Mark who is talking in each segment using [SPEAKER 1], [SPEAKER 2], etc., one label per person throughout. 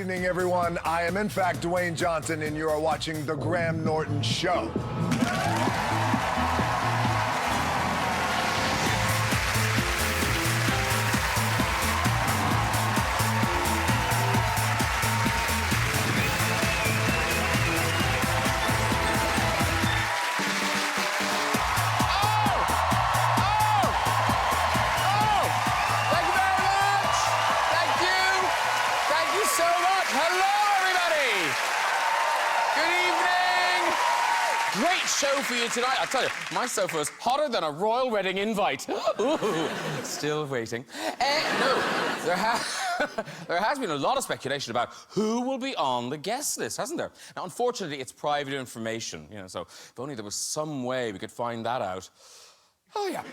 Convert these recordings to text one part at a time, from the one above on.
[SPEAKER 1] evening, everyone. I am, in fact, Dwayne Johnson, and you are watching The Graham Norton Show.
[SPEAKER 2] Show for you tonight. I tell you, my sofa is hotter than a royal wedding invite. Ooh, still waiting. No, there has been a lot of speculation about who will be on the guest list, hasn't there? Now, unfortunately, it's private information, you know, so if only there was some way we could find that out. Oh, yeah.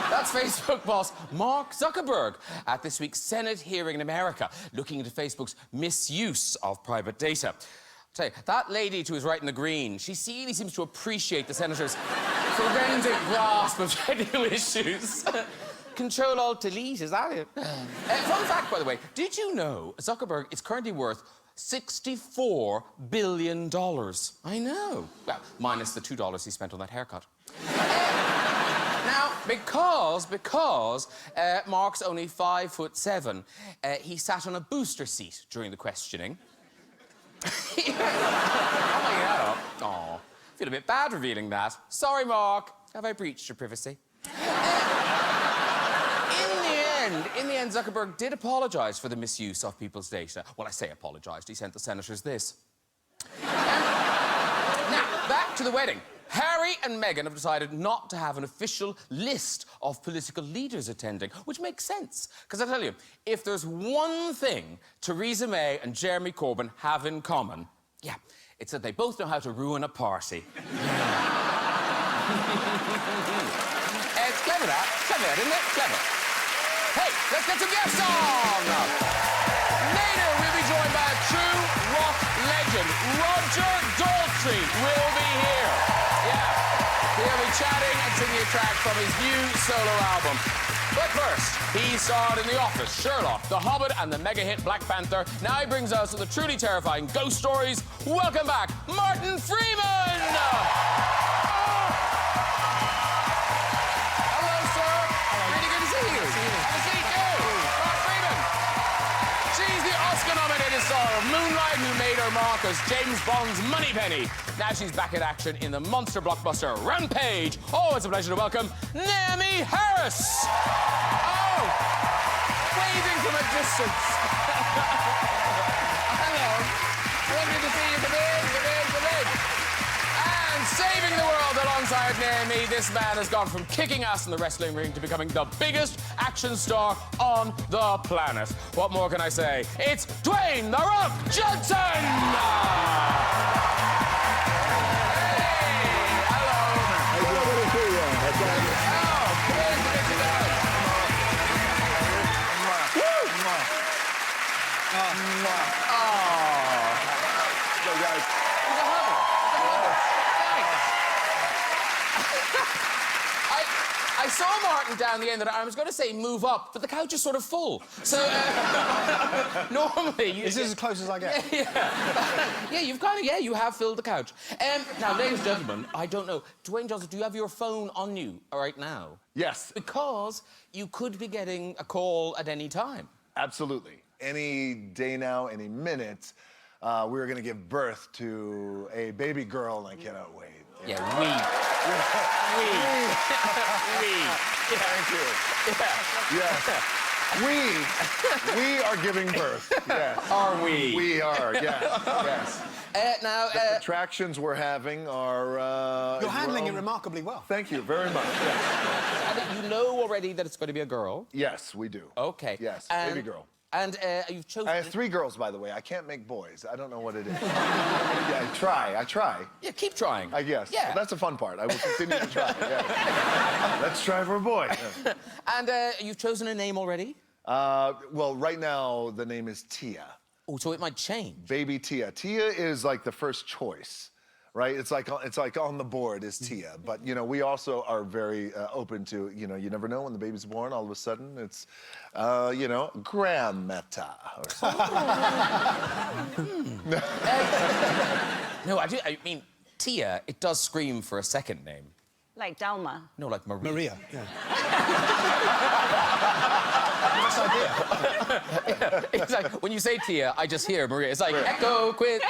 [SPEAKER 2] That's Facebook boss Mark Zuckerberg at this week's Senate hearing in America, looking into Facebook's misuse of private data. Tell you, that lady to his right in the green, she really seems to appreciate the senator's forensic grasp of technical issues. Control-Alt-Delete, is that it? Fun fact, by the way, did you know Zuckerberg is currently worth $64 billion? I know. Well, minus the $2 he spent on that haircut. Now, because Mark's only 5'7", he sat on a booster seat during the questioning. Oh, feel a bit bad revealing that. Sorry, Mark. Have I breached your privacy? In the end, Zuckerberg did apologise for the misuse of people's data. Well, I say apologised. He sent the senators this. Now, back to the wedding. Harry and Meghan have decided not to have an official list of political leaders attending, which makes sense. Because I tell you, if there's one thing Theresa May and Jeremy Corbyn have in common, yeah, it's that they both know how to ruin a party. It's clever, that. Clever, isn't it? Clever. Hey, let's get some guests on! Later, we'll be joined by a true rock legend. Roger Daltrey will be here. Yeah, he'll be chatting and singing a track from his new solo album. But first, he starred in The Office, Sherlock, The Hobbit, and the mega-hit Black Panther. Now he brings us the truly terrifying ghost stories. Welcome back, Martin Freeman! Hello, sir. Really good to see you. Have a seat, Martin Freeman. She's the Oscar-nominated star of Moonlight, who made her mark as James Bond's Moneypenny. Now she's back in action in the monster blockbuster Rampage. Oh, it's a pleasure to welcome Naomie Harris. Oh, waving from a distance. Hello. Lovely to see you. Come in. And saving the world alongside Naomie, this man has gone from kicking ass in the wrestling ring to becoming the biggest action star on the planet. What more can I say? It's Dwayne "The Rock" Johnson! I saw Martin down the end of it. I was going to say move up, but the couch is sort of full. So, normally...
[SPEAKER 3] This is as close as I get.
[SPEAKER 2] Yeah, you have filled the couch. Now, ladies and gentlemen, I don't know. Dwayne Johnson, do you have your phone on you right now?
[SPEAKER 1] Yes.
[SPEAKER 2] Because you could be getting a call at any time.
[SPEAKER 1] Absolutely. Any day now, any minute, we're going to give birth to a baby girl, and I cannot wait.
[SPEAKER 2] Yeah, we.
[SPEAKER 1] Thank you. Yeah. Yes. We are giving birth. Yes.
[SPEAKER 2] Are we?
[SPEAKER 1] We are, yes.
[SPEAKER 2] Now,
[SPEAKER 1] the contractions we're having are...
[SPEAKER 3] You're handling it remarkably well.
[SPEAKER 1] Thank you very much. Yes.
[SPEAKER 2] And you know already that it's going to be a girl?
[SPEAKER 1] Yes, we do.
[SPEAKER 2] Okay.
[SPEAKER 1] Yes, baby girl.
[SPEAKER 2] And you've chosen...
[SPEAKER 1] I have 3 girls, by the way. I can't make boys. I don't know what it is. Yeah, I try.
[SPEAKER 2] Yeah, keep trying.
[SPEAKER 1] I guess.
[SPEAKER 2] Yeah.
[SPEAKER 1] Well, that's the fun part. I will continue to try. Yeah. Let's try for a boy. Yeah.
[SPEAKER 2] And you've chosen a name already?
[SPEAKER 1] Well, right now, the name is Tia.
[SPEAKER 2] Oh, so it might change.
[SPEAKER 1] Baby Tia. Tia is like the first choice. right? It's like on the board is Tia. But, you know, we also are very open to, you know, you never know when the baby's born, all of a sudden it's, you know, Grandmetta or something.
[SPEAKER 2] No, I mean, Tia, it does scream for a second name.
[SPEAKER 4] Like Dalma.
[SPEAKER 2] No, like Maria.
[SPEAKER 3] Maria, yeah. Nice idea.
[SPEAKER 2] It's like, when you say Tia, I just hear Maria. It's like, echo, quit.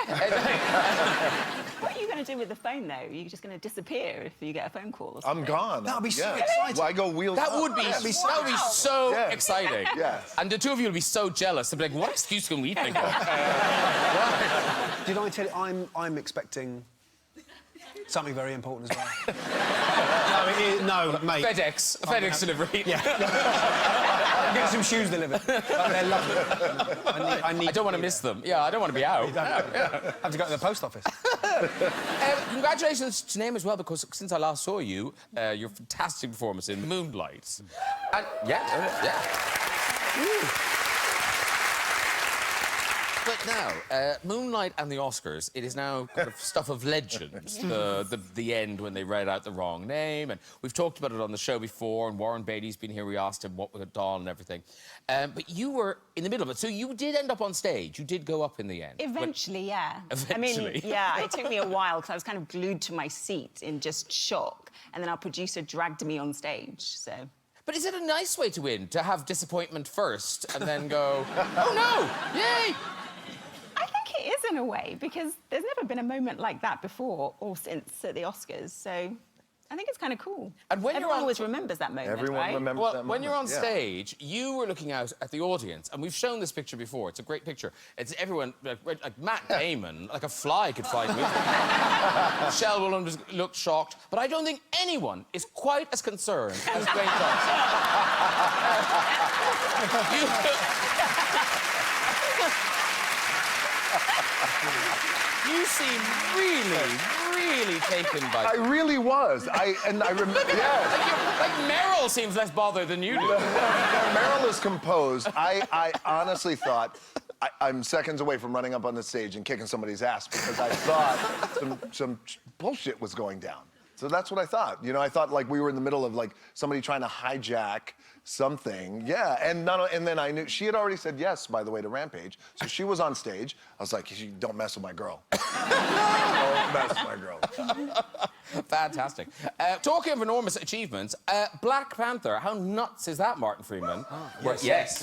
[SPEAKER 4] What are you going to do with the phone, though? You're just going to disappear if you get a phone call or
[SPEAKER 1] I'm
[SPEAKER 4] something?
[SPEAKER 1] gone.
[SPEAKER 3] That would be so
[SPEAKER 1] Yeah.
[SPEAKER 3] exciting.
[SPEAKER 1] Well, I go wheels
[SPEAKER 2] That
[SPEAKER 1] up.
[SPEAKER 2] would be
[SPEAKER 3] That'd be
[SPEAKER 2] so
[SPEAKER 1] Yeah.
[SPEAKER 2] exciting.
[SPEAKER 1] Yes.
[SPEAKER 2] And the two of you would be so jealous. They'd be like, what excuse can we think of?
[SPEAKER 3] Did I tell you I'm expecting something very important as well? no, mate.
[SPEAKER 2] FedEx delivery.
[SPEAKER 3] Yeah. I'm getting some shoes delivered. They're lovely. I
[SPEAKER 2] don't want to miss them. Yeah, I don't want to be out.
[SPEAKER 3] Have to go to the post office.
[SPEAKER 2] Congratulations to Naomie as well, because since I last saw you, your fantastic performance in Moonlight. And, yeah. But now, Moonlight and the Oscars, it is now kind of stuff of legend. The end when they read out the wrong name, and we've talked about it on the show before, and Warren Beatty's been here, we asked him what with Dawn and everything. But you were in the middle of it, so you did end up on stage. You did go up in the end.
[SPEAKER 4] Eventually, yeah.
[SPEAKER 2] Eventually.
[SPEAKER 4] I mean, yeah, it took me a while because I was kind of glued to my seat in just shock, and then our producer dragged me on stage, so...
[SPEAKER 2] But is it a nice way to win, to have disappointment first and then go, oh no, yay!
[SPEAKER 4] I think it is in a way, because there's never been a moment like that before or since at the Oscars, so I think it's kind of cool.
[SPEAKER 2] And when
[SPEAKER 4] Everyone always remembers that moment,
[SPEAKER 1] Everyone
[SPEAKER 4] right?
[SPEAKER 1] remembers
[SPEAKER 2] Well,
[SPEAKER 1] that
[SPEAKER 2] when you're on
[SPEAKER 1] moment, yeah.
[SPEAKER 2] stage, you were looking out at the audience, and we've shown this picture before. It's a great picture. It's everyone, like Matt Damon, like a fly could fly with him. Michelle Williams looked shocked, but I don't think anyone is quite as concerned as Dwayne Johnson. You seem really taken by...
[SPEAKER 1] I really was. I remember. Yeah.
[SPEAKER 2] Like Meryl seems less bothered than you do.
[SPEAKER 1] Meryl is composed. I honestly thought I'm seconds away from running up on the stage and kicking somebody's ass because I thought some bullshit was going down. So that's what I thought. You know, I thought like we were in the middle of like somebody trying to hijack something. Yeah, and then I knew she had already said yes, by the way, to Rampage. So she was on stage. I was like, don't mess with my girl. Don't mess with my girl.
[SPEAKER 2] Fantastic. Talking of enormous achievements, Black Panther, how nuts is that, Martin Freeman? Yes.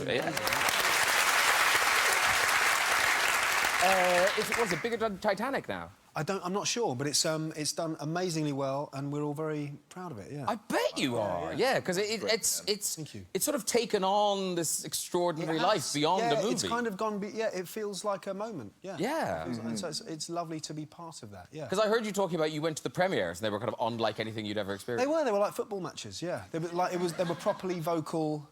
[SPEAKER 2] Was it bigger than Titanic now?
[SPEAKER 3] I'm not sure, but it's done amazingly well, and we're all very proud of it. Yeah.
[SPEAKER 2] I bet you are. Yeah, because it's
[SPEAKER 3] Thank you.
[SPEAKER 2] It's sort of taken on this extraordinary life beyond the movie.
[SPEAKER 3] It's kind of gone. It feels like a moment. Yeah.
[SPEAKER 2] Yeah.
[SPEAKER 3] And so it's lovely to be part of that. Yeah.
[SPEAKER 2] Because I heard you talking about you went to the premieres and they were kind of unlike anything you'd ever experienced.
[SPEAKER 3] They were like football matches. Yeah. They were properly vocal.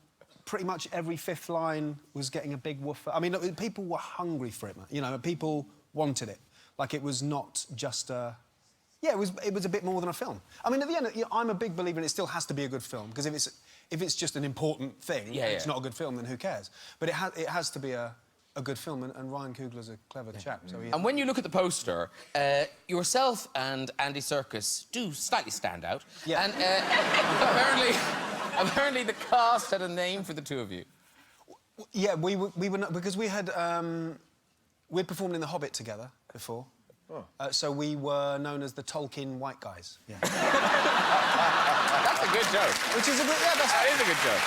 [SPEAKER 3] Pretty much every fifth line was getting a big woofer. I mean, people were hungry for it, man. You know, people wanted it. Like, it was not just a... Yeah, it was a bit more than a film. I mean, at the end, I'm a big believer in it still has to be a good film, because if it's just an important thing, it's not a good film, then who cares? But it has to be a good film, and Ryan Coogler's a clever chap. So
[SPEAKER 2] and when you look at the poster, yourself and Andy Serkis do slightly stand out.
[SPEAKER 3] Yeah.
[SPEAKER 2] And apparently the cast had a name for the two of you.
[SPEAKER 3] Yeah, we were not, because we had... we'd performed in The Hobbit together before. Oh. So we were known as the Tolkien white guys. Yeah.
[SPEAKER 2] That's a good joke.
[SPEAKER 3] Which is a good... Yeah,
[SPEAKER 2] that is a good joke.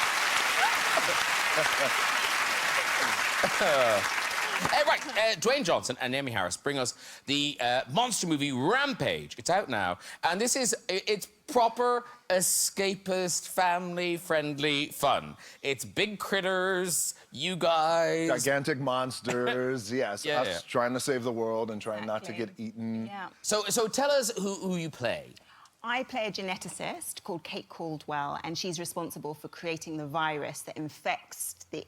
[SPEAKER 2] Right, Dwayne Johnson and Naomie Harris bring us the monster movie Rampage. It's out now, and it's proper escapist, family-friendly fun. It's big critters, you guys...
[SPEAKER 1] Gigantic monsters, yes.
[SPEAKER 2] Yeah,
[SPEAKER 1] us trying to save the world and trying not to get eaten.
[SPEAKER 4] Yeah.
[SPEAKER 2] So tell us who you play.
[SPEAKER 4] I play a geneticist called Kate Caldwell, and she's responsible for creating the virus that infects the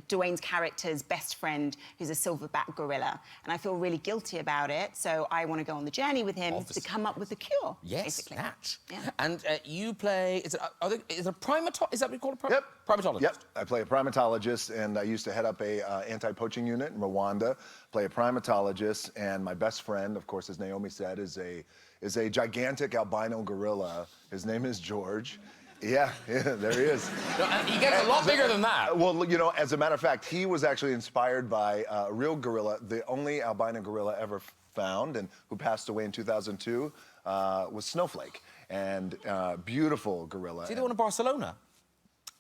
[SPEAKER 4] Dwayne's character's best friend, who's a silverback gorilla, and I feel really guilty about it. So I want to go on the journey with him to come up with the cure.
[SPEAKER 2] Yes,
[SPEAKER 4] basically.
[SPEAKER 2] that.
[SPEAKER 4] Yeah.
[SPEAKER 2] And you play. Is it a primatologist? Is that what you call it?
[SPEAKER 1] Yep.
[SPEAKER 2] Primatologist.
[SPEAKER 1] Yep. I play a primatologist, and I used to head up a anti-poaching unit in Rwanda. Play a primatologist, and my best friend, of course, as Naomi said, is a gigantic albino gorilla. His name is George. Yeah, there he is.
[SPEAKER 2] No, and he gets a lot bigger than that.
[SPEAKER 1] Well, you know, as a matter of fact, he was actually inspired by a real gorilla, the only albino gorilla ever found, and who passed away in 2002, was Snowflake. And beautiful gorilla.
[SPEAKER 2] Is he the one in Barcelona?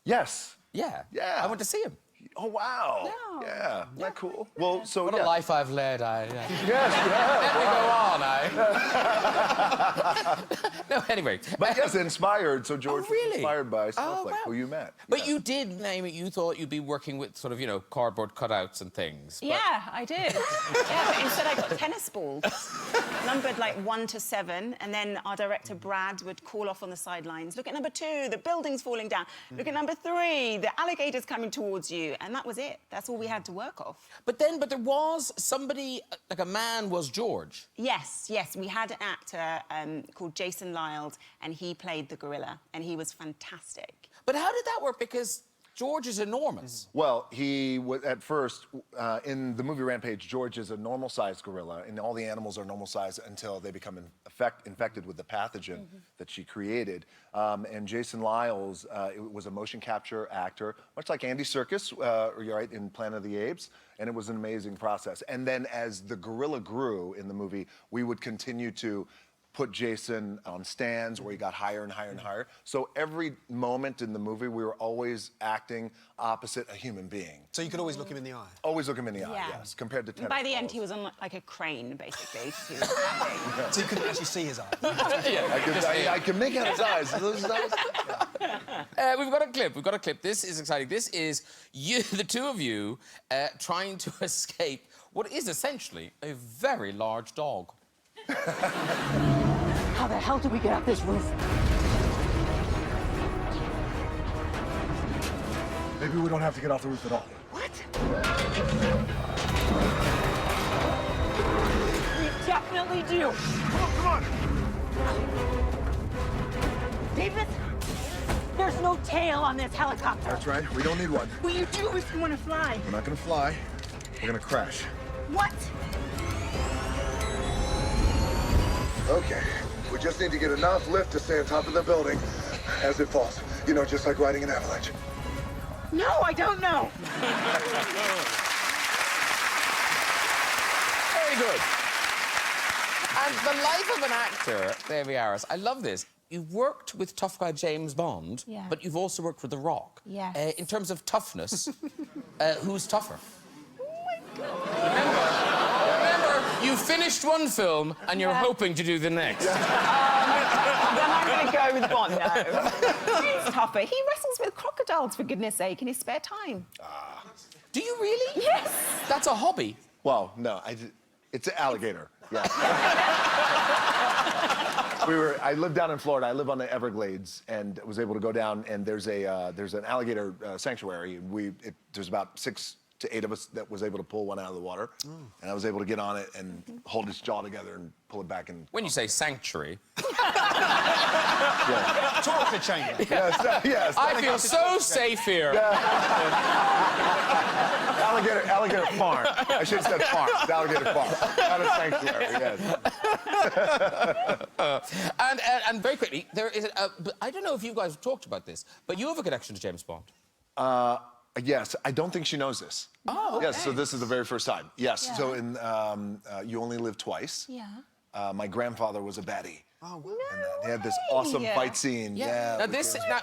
[SPEAKER 1] Yes.
[SPEAKER 2] Yeah.
[SPEAKER 1] Yeah.
[SPEAKER 2] I went to see him.
[SPEAKER 1] Oh, wow.
[SPEAKER 4] No.
[SPEAKER 1] Yeah, isn't that cool? Well, so
[SPEAKER 2] What
[SPEAKER 1] yeah.
[SPEAKER 2] a life I've led.
[SPEAKER 1] Yes,
[SPEAKER 2] Let me go on, No, anyway.
[SPEAKER 1] But yes, inspired. So George
[SPEAKER 2] really?
[SPEAKER 1] was inspired by Snowflake,
[SPEAKER 2] wow.
[SPEAKER 1] who you met.
[SPEAKER 2] But
[SPEAKER 1] Yeah.
[SPEAKER 2] you did name it. You thought you'd be working with sort of, you know, cardboard cutouts and things. But...
[SPEAKER 4] Yeah, I did. Yeah, but instead I got tennis balls, numbered like 1 to 7, and then our director Brad would call off on the sidelines. Look at number 2, the building's falling down. Look at number 3, the alligator's coming towards you, and that was it. That's all we had to work off.
[SPEAKER 2] But there was somebody, like a man was George.
[SPEAKER 4] Yes, we had an actor called Jason Lylde, and he played the gorilla, and he was fantastic.
[SPEAKER 2] But how did that work? Because George is enormous.
[SPEAKER 1] Well, he was at first in the movie Rampage. George is a normal-sized gorilla, and all the animals are normal-sized until they become infected with the pathogen that she created. And Jason Lyles was a motion capture actor, much like Andy Serkis, right, in Planet of the Apes, and it was an amazing process. And then as the gorilla grew in the movie, we would continue to put Jason on stands where he got higher and higher and higher. So every moment in the movie, we were always acting opposite a human being.
[SPEAKER 3] So you could always look him in the eye?
[SPEAKER 1] Always look him in the eye,
[SPEAKER 4] Yeah.
[SPEAKER 1] yes, compared to tennis
[SPEAKER 4] By the end,
[SPEAKER 1] balls.
[SPEAKER 4] he was on like a crane, basically. He was standing.
[SPEAKER 3] So you couldn't actually see his eye?
[SPEAKER 1] I can make out his eyes.
[SPEAKER 2] We've got a clip. This is exciting. This is you, the two of you, trying to escape what is essentially a very large dog.
[SPEAKER 5] How the hell did we get up this roof?
[SPEAKER 1] Maybe we don't have to get off the roof at all.
[SPEAKER 5] What? We definitely do.
[SPEAKER 1] Come on.
[SPEAKER 5] David, there's no tail on this helicopter.
[SPEAKER 1] That's right. We don't need one.
[SPEAKER 5] What you do if you want to fly?
[SPEAKER 1] We're not gonna fly. We're gonna crash.
[SPEAKER 5] What?
[SPEAKER 1] Okay. We just need to get enough lift to stay on top of the building as it falls. You know, just like riding an avalanche.
[SPEAKER 5] No, I don't know.
[SPEAKER 2] Very good. And the life of an actor, there we are. I love this. You've worked with tough guy James Bond,
[SPEAKER 4] Yeah.
[SPEAKER 2] but you've also worked with The Rock.
[SPEAKER 4] Yes.
[SPEAKER 2] In terms of toughness, who's tougher? Remember, you finished one film and you're hoping to do the next.
[SPEAKER 4] Then I'm going to go with Bond now. He's tougher. He wrestles with crocodiles, for goodness sake, in his spare time.
[SPEAKER 2] Do you really?
[SPEAKER 4] Yes.
[SPEAKER 2] That's a hobby.
[SPEAKER 1] Well, no, it's an alligator. Yeah. I lived down in Florida. I live on the Everglades, and was able to go down. And there's an alligator sanctuary. There's about 6 to 8 of us that was able to pull one out of the water, and I was able to get on it and hold its jaw together and pull it back in.
[SPEAKER 2] When you say sanctuary,
[SPEAKER 3] Torture chamber.
[SPEAKER 1] Yes.
[SPEAKER 2] I feel so safe here.
[SPEAKER 1] Alligator farm. I should have said farm. It's alligator farm, not a sanctuary. Yes.
[SPEAKER 2] And very quickly, there is I don't know if you guys have talked about this, but you have a connection to James Bond.
[SPEAKER 1] Yes, I don't think she knows this.
[SPEAKER 2] Oh, okay.
[SPEAKER 1] Yes, so this is the very first time. Yes,
[SPEAKER 4] Yeah.
[SPEAKER 1] so in You Only Live Twice,
[SPEAKER 4] Yeah.
[SPEAKER 1] My grandfather was a baddie.
[SPEAKER 3] Oh, wow.
[SPEAKER 1] And they had this awesome fight scene. Yeah.
[SPEAKER 2] Now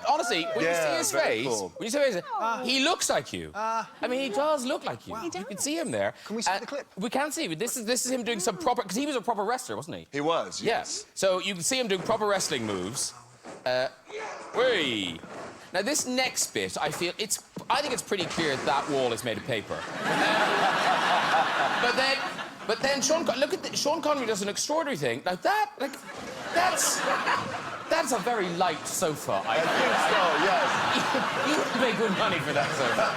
[SPEAKER 2] honestly, when you see his
[SPEAKER 1] very
[SPEAKER 2] face,
[SPEAKER 1] cool.
[SPEAKER 2] when you see his face, he looks like you. I mean, he does look like you.
[SPEAKER 3] Wow.
[SPEAKER 2] You can see him there.
[SPEAKER 3] Can we see the clip?
[SPEAKER 2] We can see. This is him doing some proper, because he was a proper wrestler, wasn't he?
[SPEAKER 1] He was,
[SPEAKER 2] Yes. So you can see him doing proper wrestling moves. Whee! Now this next bit, I think it's pretty clear that wall is made of paper. But then Sean Connery does an extraordinary thing. That's That's a very light sofa, I
[SPEAKER 1] I think so, yes.
[SPEAKER 2] You would pay good money for that sofa.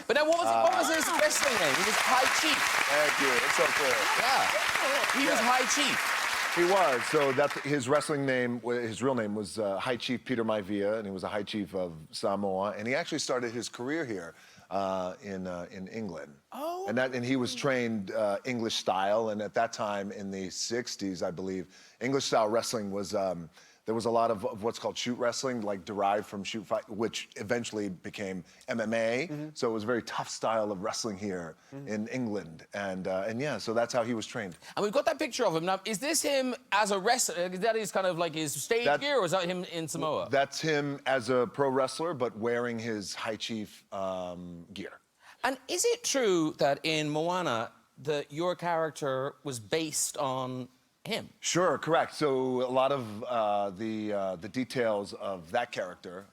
[SPEAKER 2] But now, what was his wrestling name? He was High Chief.
[SPEAKER 1] Thank you. It's so cool.
[SPEAKER 2] Yeah. He was High Chief.
[SPEAKER 1] He was. So that's his wrestling name. His real name was High Chief Peter Maivia, and he was a High Chief of Samoa. And he actually started his career here in England. Oh. And he was trained English style. And at that time, in the '60s, I believe, English style wrestling was. There was a lot of what's called shoot wrestling, like derived from shoot fight, which eventually became MMA. So it was a very tough style of wrestling here in England. And yeah, so that's how he was trained.
[SPEAKER 2] And we've got that picture of him. Now, is this him as a wrestler? Is that his kind of like his stage gear, or is that him in Samoa?
[SPEAKER 1] That's him as a pro wrestler, but wearing his High Chief gear.
[SPEAKER 2] And is it true that in Moana, that your character was based on him?
[SPEAKER 1] Sure, correct. So a lot of the details of that character,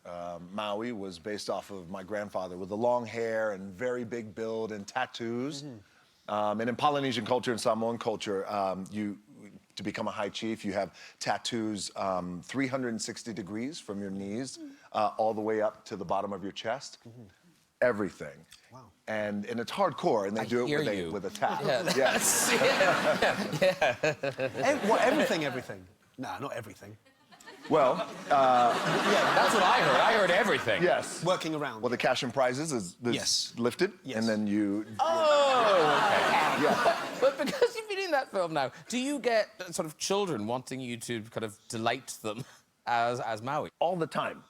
[SPEAKER 1] Maui, was based off of my grandfather with the long hair and very big build and tattoos. And in Polynesian culture and Samoan culture, to become a high chief, you have tattoos 360 degrees from your knees all the way up to the bottom of your chest. Everything. Wow. And it's hardcore, and they do it with a tap.
[SPEAKER 2] Yeah.
[SPEAKER 1] Yes.
[SPEAKER 3] Everything? Nah, not everything.
[SPEAKER 1] Well,
[SPEAKER 2] yeah, that's what I heard. I heard everything.
[SPEAKER 1] yes.
[SPEAKER 3] Working around.
[SPEAKER 1] Well, the cash and prizes is lifted, and then you.
[SPEAKER 2] Oh, okay.
[SPEAKER 1] Yeah.
[SPEAKER 2] But because you've been in that film now, do you get sort of children wanting you to kind of delight them as Maui?
[SPEAKER 1] All the time.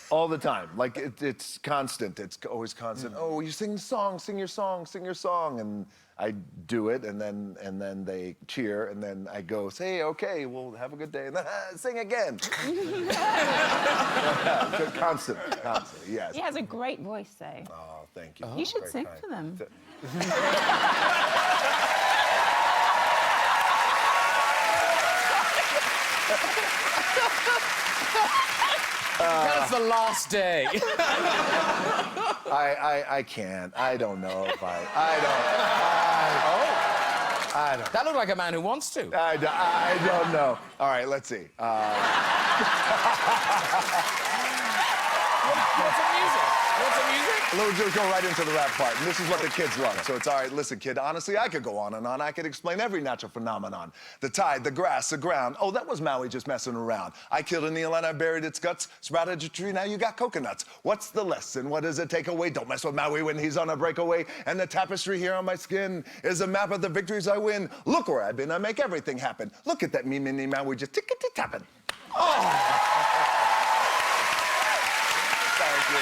[SPEAKER 1] All the time. Like, it's constant. It's always constant. Oh, you sing the song, sing your song, sing your song. And I do it, and then they cheer, and then I go, say, okay, well, have a good day, and then sing again. Constant, yes.
[SPEAKER 4] He has a great voice, though.
[SPEAKER 1] Oh, thank you.
[SPEAKER 4] You should sing for them.
[SPEAKER 2] That's the last day.
[SPEAKER 1] I can't. I don't know if I don't.
[SPEAKER 2] That looked like a man who wants to.
[SPEAKER 1] I don't know. All right, let's see.
[SPEAKER 2] What's the music? What's the music?
[SPEAKER 1] We'll just go right into the rap part, and this is what the kids love. So it's all right, listen, kid, honestly, I could go on and on. I could explain every natural phenomenon. The tide, the grass, the ground. Oh, that was Maui just messing around. I killed an eel and I buried its guts. Sprouted a tree, now you got coconuts. What's the lesson? What does it take away? Don't mess with Maui when he's on a breakaway. And the tapestry here on my skin is a map of the victories I win. Look where I've been, I make everything happen. Look at that me, mini Maui just tick-a-tick-tapping. Oh! Thank you.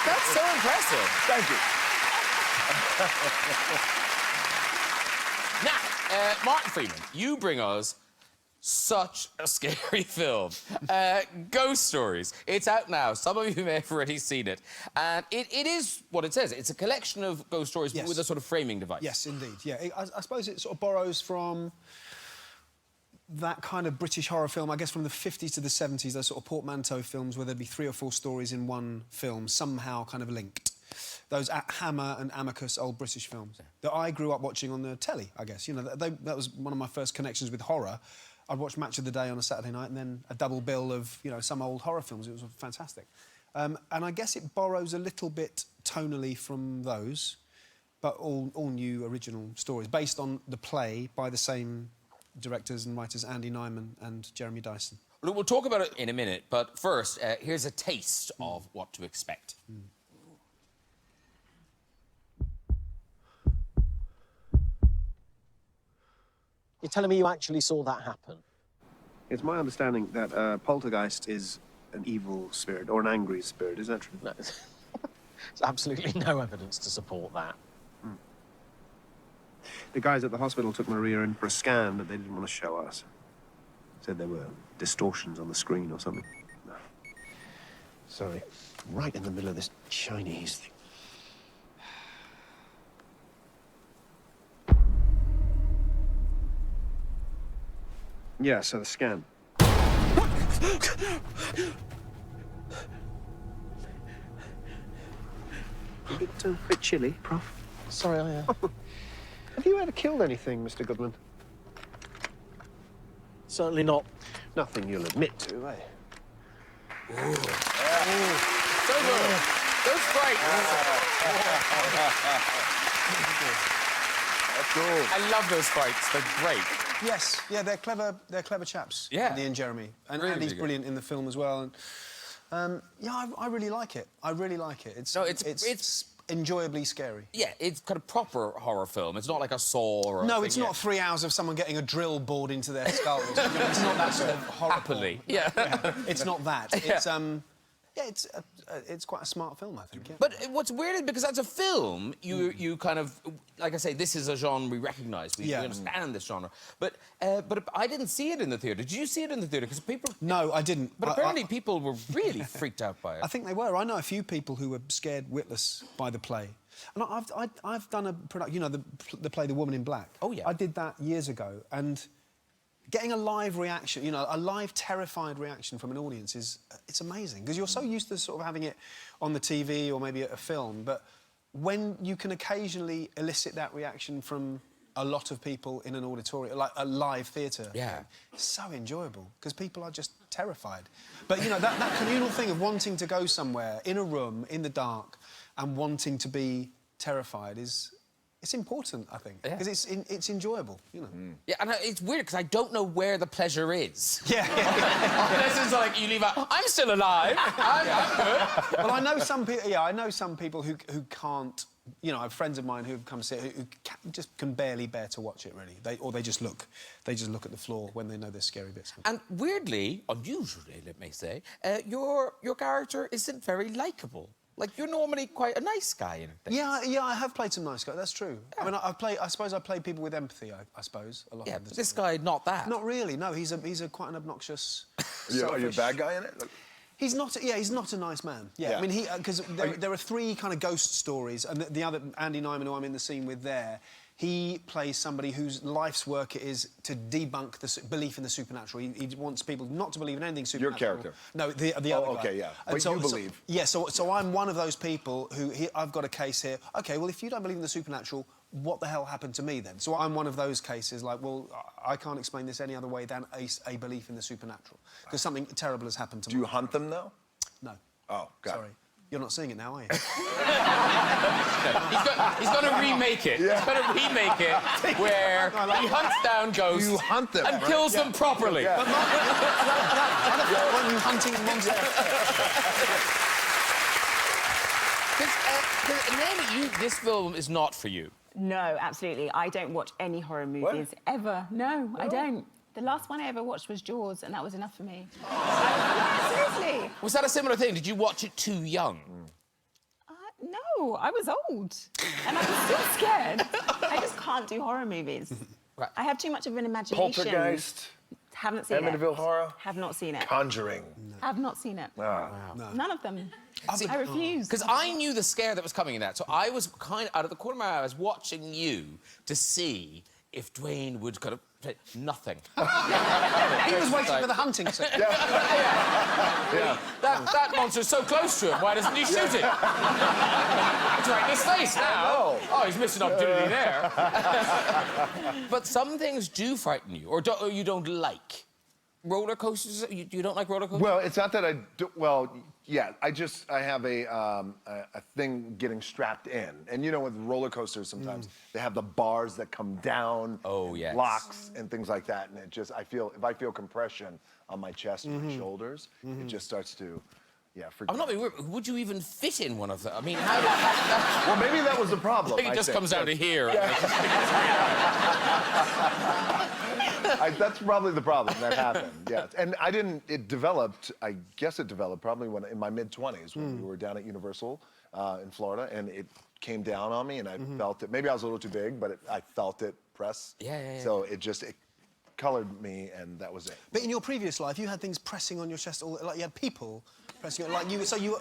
[SPEAKER 2] That's so impressive.
[SPEAKER 1] Thank you.
[SPEAKER 2] Now, Martin Freeman, you bring us such a scary film. Ghost Stories. It's out now. Some of you may have already seen it. And it is what it says. It's a collection of ghost stories with a sort of framing device.
[SPEAKER 3] Yes, indeed. Yeah, I suppose it sort of borrows from that kind of British horror film, I guess from the 50s to the 70s, those sort of portmanteau films where there'd be 3 or 4 stories in one film, somehow kind of linked. Those Hammer and Amicus old British films that I grew up watching on the telly, I guess. You know, that was one of my first connections with horror. I'd watch Match of the Day on a Saturday night and then a double bill of, you know, some old horror films. It was fantastic. And I guess it borrows a little bit tonally from those, but all new original stories based on the play by the same directors and writers Andy Nyman and Jeremy Dyson.
[SPEAKER 2] We'll talk about it in a minute, but first, here's a taste of what to expect.
[SPEAKER 6] You're telling me you actually saw that happen?
[SPEAKER 7] It's my understanding that poltergeist is an evil spirit or an angry spirit. Is that true?
[SPEAKER 6] No. There's absolutely no evidence to support that.
[SPEAKER 7] The guys at the hospital took Maria in for a scan that they didn't want to show us. Said there were distortions on the screen or something. No. Sorry. Right in the middle of this Chinese thing. Yeah, so the scan. A bit chilly, Prof.
[SPEAKER 6] Sorry,
[SPEAKER 7] Have you ever killed anything, Mr. Goodman?
[SPEAKER 6] Certainly not.
[SPEAKER 7] Nothing you'll admit to, eh?
[SPEAKER 2] So good. Those fights.
[SPEAKER 1] That's cool.
[SPEAKER 2] I love those fights. They're great.
[SPEAKER 3] Yes, yeah, they're clever. They're clever chaps.
[SPEAKER 2] Yeah.
[SPEAKER 3] Andy and Jeremy, and
[SPEAKER 2] Really,
[SPEAKER 3] Andy's
[SPEAKER 2] really good.
[SPEAKER 3] brilliant in the film as well. And yeah, I really like it. I really like it. It's
[SPEAKER 2] No, it's
[SPEAKER 3] enjoyably scary.
[SPEAKER 2] Yeah, it's kind of proper horror film. It's not like a Saw or
[SPEAKER 3] No,
[SPEAKER 2] a
[SPEAKER 3] it's
[SPEAKER 2] thing,
[SPEAKER 3] not 3 hours of someone getting a drill bored into their skulls. You know, it's not that sort of horror.
[SPEAKER 2] Happily.
[SPEAKER 3] porn.
[SPEAKER 2] Yeah.
[SPEAKER 3] It's not that.
[SPEAKER 2] Yeah.
[SPEAKER 3] It's it's quite a smart film, I think. Yeah.
[SPEAKER 2] But what's weird is because as a film, you kind of, like I say, this is a genre we recognise. We understand this genre. But I didn't see it in the theatre. Did you see it in the theatre? Because people...
[SPEAKER 3] No, I didn't.
[SPEAKER 2] But apparently people were really freaked out by it.
[SPEAKER 3] I think they were. I know a few people who were scared witless by the play. And I've done a product, you know, the play The Woman in Black.
[SPEAKER 2] Oh, yeah.
[SPEAKER 3] I did that years ago, and getting a live reaction, you know, a live terrified reaction from an audience it's amazing, because you're so used to sort of having it on the TV or maybe at a film, but when you can occasionally elicit that reaction from a lot of people in an auditorium, like a live theatre,
[SPEAKER 2] Yeah.
[SPEAKER 3] it's so enjoyable, because people are just terrified. But, you know, that communal thing of wanting to go somewhere, in a room, in the dark, and wanting to be terrified it's important, I think, because it's enjoyable, you know.
[SPEAKER 2] Yeah, and it's weird because I don't know where the pleasure is.
[SPEAKER 3] Yeah.
[SPEAKER 2] This is like you leave out. I'm still alive. I'm good.
[SPEAKER 3] Well, I know some people. Yeah, I know some people who can't. You know, I have friends of mine who've come to see it who just can barely bear to watch it. Really, they just look at the floor when they know there's scary bits.
[SPEAKER 2] And weirdly, unusually, let me say, your character isn't very likeable. Like you're normally quite a nice guy in things.
[SPEAKER 3] Yeah, I have played some nice guys. That's true. Yeah. I mean, I suppose I play people with empathy. I suppose a lot.
[SPEAKER 2] Yeah,
[SPEAKER 3] of the
[SPEAKER 2] but this
[SPEAKER 3] time.
[SPEAKER 2] guy, not that.
[SPEAKER 3] Not really. No, he's a quite an obnoxious.
[SPEAKER 1] Are you a bad guy in it?
[SPEAKER 3] He's not. Yeah, he's not a nice man. Yeah. I mean, because there are 3 kind of ghost stories, and the other Andy Naomie, who I'm in the scene with there, he plays somebody whose life's work it is to debunk the belief in the supernatural. He wants people not to believe in anything supernatural.
[SPEAKER 1] Your character?
[SPEAKER 3] No, the other guy.
[SPEAKER 1] Okay, yeah.
[SPEAKER 3] And
[SPEAKER 1] But you believe.
[SPEAKER 3] So I'm one of those people who I've got a case here. OK, well, if you don't believe in the supernatural, what the hell happened to me then? So I'm one of those cases, like, well, I can't explain this any other way than a belief in the supernatural, because something terrible has happened to me.
[SPEAKER 1] Do you hunt them, though?
[SPEAKER 3] No.
[SPEAKER 1] Oh, got
[SPEAKER 3] Sorry.
[SPEAKER 1] it.
[SPEAKER 3] You're not seeing it now, are you?
[SPEAKER 2] He's going to remake it. He's going to remake it where he hunts down ghosts
[SPEAKER 1] You hunt them,
[SPEAKER 2] and kills them properly.
[SPEAKER 3] Why aren't you hunting monsters?
[SPEAKER 2] Naomie, this film is not for you.
[SPEAKER 4] No, absolutely. I don't watch any horror movies ever. No, I don't. The last one I ever watched was Jaws, and that was enough for me. Seriously.
[SPEAKER 2] Was that a similar thing? Did you watch it too young?
[SPEAKER 4] No, I was old, and I was still scared. I just can't do horror movies.
[SPEAKER 2] Right.
[SPEAKER 4] I have too much of an imagination.
[SPEAKER 1] Poltergeist?
[SPEAKER 4] Haven't seen
[SPEAKER 1] Amityville
[SPEAKER 4] it.
[SPEAKER 1] Horror?
[SPEAKER 4] Have not seen it.
[SPEAKER 1] Conjuring?
[SPEAKER 4] Have not seen it.
[SPEAKER 1] Ah.
[SPEAKER 3] No.
[SPEAKER 4] None of them. I refuse.
[SPEAKER 2] Because I knew the scare that was coming in that, so I was kind of, out of the corner of my eye, I was watching you to see if Dwayne would kind of play nothing.
[SPEAKER 3] He was waiting for the hunting scene.
[SPEAKER 1] Yeah.
[SPEAKER 2] That monster's so close to him, why doesn't he shoot it? It's right in his face now. Oh, he's missed an opportunity there. But some things do frighten you, or you don't like. Roller coasters? You don't like roller coasters?
[SPEAKER 1] Well, it's not that I do... Well, yeah, I have a thing getting strapped in. And you know, with roller coasters, sometimes they have the bars that come down.
[SPEAKER 2] Oh, yes.
[SPEAKER 1] Blocks and things like that. And it just, if I feel compression on my chest and my shoulders, it just starts to, freak
[SPEAKER 2] I'm
[SPEAKER 1] me
[SPEAKER 2] not
[SPEAKER 1] out.
[SPEAKER 2] being weird. Would you even fit in one of them? I mean, how did
[SPEAKER 1] Well, maybe that was the problem.
[SPEAKER 2] it just comes down to here.
[SPEAKER 1] That's probably the problem that happened, yes. And I guess it developed probably in my mid-20s when we were down at Universal in Florida, and it came down on me, and I felt it. Maybe I was a little too big, but I felt it press.
[SPEAKER 2] Yeah.
[SPEAKER 1] So it colored me, and that was it.
[SPEAKER 3] But in your previous life, you had things pressing on your chest, like you had people pressing on, like you. So you.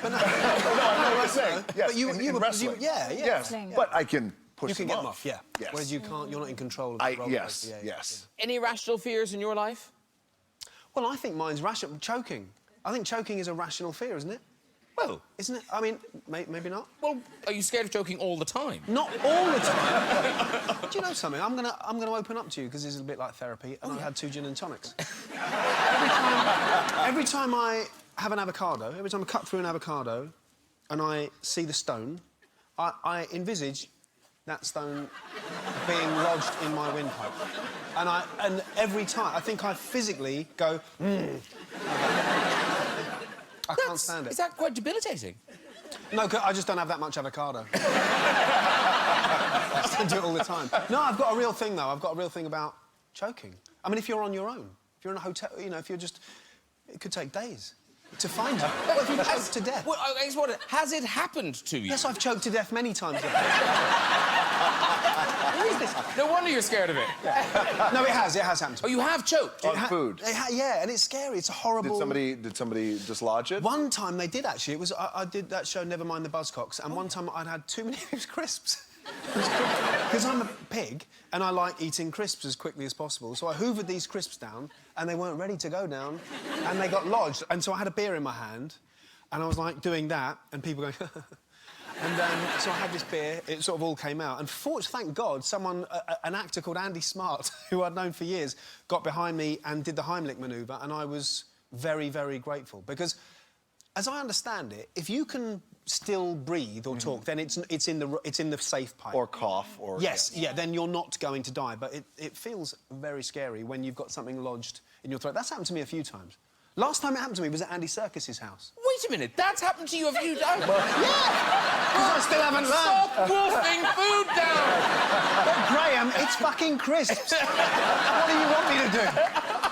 [SPEAKER 3] But no,
[SPEAKER 1] I know what you're saying. Yes,
[SPEAKER 3] but you
[SPEAKER 1] in
[SPEAKER 3] were
[SPEAKER 1] wrestling. Yes, but I can push
[SPEAKER 3] You can
[SPEAKER 1] them
[SPEAKER 3] get them off, yeah.
[SPEAKER 1] Yes.
[SPEAKER 3] Whereas you can't. You're not in control of the roller
[SPEAKER 1] Yes,
[SPEAKER 3] coaster.
[SPEAKER 1] yes.
[SPEAKER 2] Any irrational fears in your life?
[SPEAKER 3] Well, I think mine's rational. Choking. I think choking is a rational fear, isn't it?
[SPEAKER 2] Well,
[SPEAKER 3] Isn't it? I mean, maybe not.
[SPEAKER 2] well, are you scared of joking all the time?
[SPEAKER 3] Not all the time. Do you know something? I'm gonna open up to you because this is a bit like therapy, and I've had 2 gin and tonics. every time I have an avocado, every time I cut through an avocado, and I see the stone, I envisage that stone being lodged in my windpipe, and every time I think I physically go. I can't stand it.
[SPEAKER 2] Is that quite debilitating?
[SPEAKER 3] No, I just don't have that much avocado. I just don't do it all the time. No, I've got a real thing, though. I've got a real thing about choking. I mean, if you're on your own, if you're in a hotel, you know, if you're just... It could take days to find you. What if you choked to death?
[SPEAKER 2] Well, I just wonder, has it happened to you?
[SPEAKER 3] Yes, I've choked to death many times. Who is this?
[SPEAKER 2] No wonder you're scared of it.
[SPEAKER 3] No, it has happened to
[SPEAKER 2] Oh,
[SPEAKER 3] me.
[SPEAKER 2] you have choked?
[SPEAKER 1] On food.
[SPEAKER 3] Yeah, and it's scary. It's a horrible...
[SPEAKER 1] Did somebody dislodge it?
[SPEAKER 3] One time they did, actually. It was... I did that show, Never Mind the Buzzcocks, and one time I'd had too many crisps. Because I'm a pig, and I like eating crisps as quickly as possible, so I hoovered these crisps down, and they weren't ready to go down, and they got lodged. And so I had a beer in my hand, and I was, like, doing that, and people going... And so I had this beer, it sort of all came out. And thank God, an actor called Andy Smart, who I'd known for years, got behind me and did the Heimlich manoeuvre, and I was very, very grateful. Because, as I understand it, if you can still breathe or talk, then it's in the safe pipe.
[SPEAKER 1] Or cough, or...
[SPEAKER 3] Yes, yeah, then you're not going to die. But it feels very scary when you've got something lodged in your throat. That's happened to me a few times. Last time it happened to me was at Andy Serkis's house.
[SPEAKER 2] Wait a minute, that's happened to you a few times?
[SPEAKER 3] Yeah! Because I still haven't learned.
[SPEAKER 2] Stop wolfing food down!
[SPEAKER 3] But, Graham, it's fucking crisps. What do you want me to do?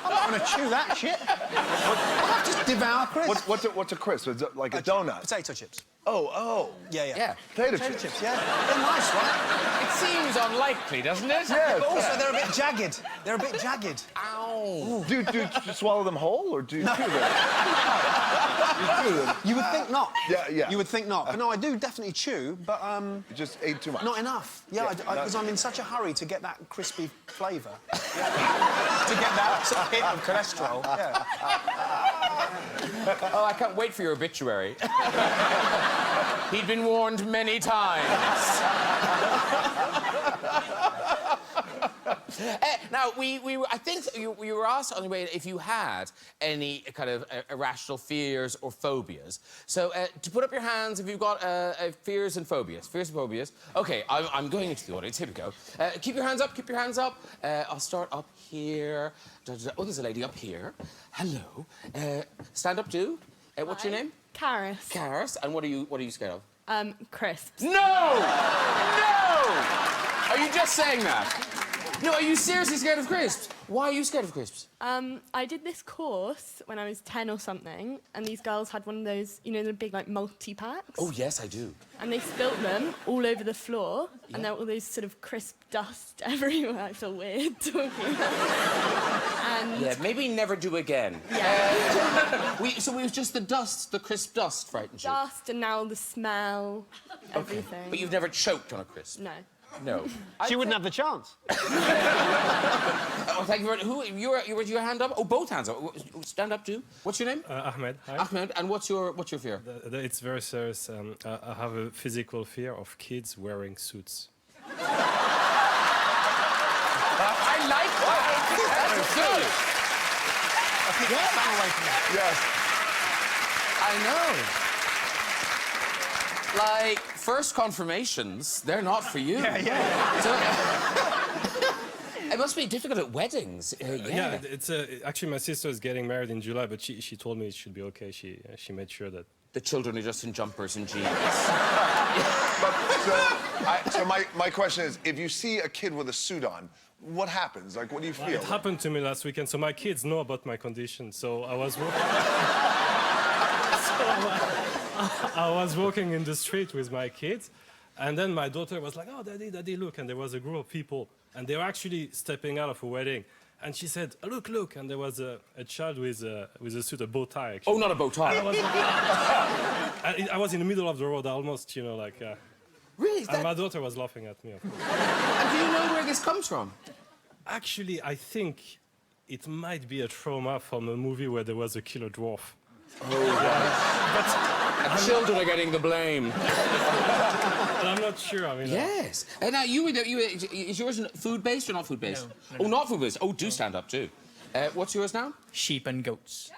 [SPEAKER 3] I'm not going to chew that shit. I'll have to devour crisps.
[SPEAKER 1] What's a crisp? Is it like a donut?
[SPEAKER 3] Potato chips.
[SPEAKER 1] Oh.
[SPEAKER 3] Yeah.
[SPEAKER 2] Yeah.
[SPEAKER 1] Potato
[SPEAKER 3] Potato
[SPEAKER 1] chips.
[SPEAKER 3] chips, yeah. They're nice, right?
[SPEAKER 2] It seems unlikely, doesn't it?
[SPEAKER 1] Yeah.
[SPEAKER 3] But also, they're a bit jagged. They're a bit jagged.
[SPEAKER 2] Ow.
[SPEAKER 1] Do you swallow them whole, or do you chew them? You chew them.
[SPEAKER 3] You would think not.
[SPEAKER 1] Yeah.
[SPEAKER 3] You would think not. But no, I do definitely chew, but,
[SPEAKER 1] You just ate too much.
[SPEAKER 3] not enough. Yeah,
[SPEAKER 1] Yeah,
[SPEAKER 3] because I'm in such a hurry to get that crispy flavour. To get that sort of hit of cholesterol. Yeah.
[SPEAKER 2] Oh, I can't wait for your obituary. He'd been warned many times. Now, I think you were asked on the way if you had any kind of irrational fears or phobias. So, to put up your hands if you've got fears and phobias. Fears and phobias. OK, I'm going into the audience. Here we go. Keep your hands up, keep your hands up. I'll start up here. Oh, there's a lady up here. Hello. Stand up, do. What's your name?
[SPEAKER 8] Karis.
[SPEAKER 2] Karis. And what are you scared of?
[SPEAKER 8] Crisps.
[SPEAKER 2] No! No! Are you just saying that? No, are you seriously scared of crisps? Why are you scared of crisps?
[SPEAKER 8] I did this course when I was 10 or something, and these girls had one of those, you know, the big, like, multi-packs?
[SPEAKER 2] Oh, yes, I do.
[SPEAKER 8] And they spilt them all over the floor, and there were all those sort of crisp dust everywhere. I feel weird talking about it.
[SPEAKER 2] Yeah, maybe never do again.
[SPEAKER 8] Yeah.
[SPEAKER 2] So it was just the dust, the crisp dust frightened you?
[SPEAKER 8] Dust, and now the smell, everything.
[SPEAKER 2] But you've never choked on a crisp?
[SPEAKER 8] No.
[SPEAKER 2] No.
[SPEAKER 3] She wouldn't have the chance.
[SPEAKER 2] Oh, thank you very much. Who, your hand up? Oh, both hands up. Stand up, too. What's your name?
[SPEAKER 9] Ahmed. Hi.
[SPEAKER 2] Ahmed. And what's your fear?
[SPEAKER 9] It's very serious. I have a physical fear of kids wearing suits.
[SPEAKER 2] I like that. That's good.
[SPEAKER 1] Yes.
[SPEAKER 2] I know. Like, first confirmations, they're not for you.
[SPEAKER 3] Yeah.
[SPEAKER 2] So, it must be difficult at weddings.
[SPEAKER 9] Yeah, it's actually my sister is getting married in July, but she told me it should be okay. She made sure that
[SPEAKER 2] The children are just in jumpers and jeans.
[SPEAKER 1] So my question is, if you see a kid with a suit on, what happens? Like, what do you feel?
[SPEAKER 9] it happened to me last weekend. So my kids know about my condition. So I was I was walking in the street with my kids, and then my daughter was like, "Oh, daddy, look!" And there was a group of people, and they were actually stepping out of a wedding. And she said, oh, look, and there was a child with a suit, a bow tie, actually.
[SPEAKER 2] Oh, not a bow tie.
[SPEAKER 9] I was in the middle of the road, almost,
[SPEAKER 2] Really?
[SPEAKER 9] And my daughter was laughing at me, of course.
[SPEAKER 2] And do you know where this comes from?
[SPEAKER 9] Actually, I think it might be a trauma from a movie where there was a killer dwarf.
[SPEAKER 2] Oh, right. Children are getting the blame.
[SPEAKER 9] But I'm not sure. I mean,
[SPEAKER 2] Yes. Now, is yours food-based or not food-based?
[SPEAKER 6] No.
[SPEAKER 2] Oh, not food-based. Oh, do stand up, too. What's yours now?
[SPEAKER 6] Sheep and goats.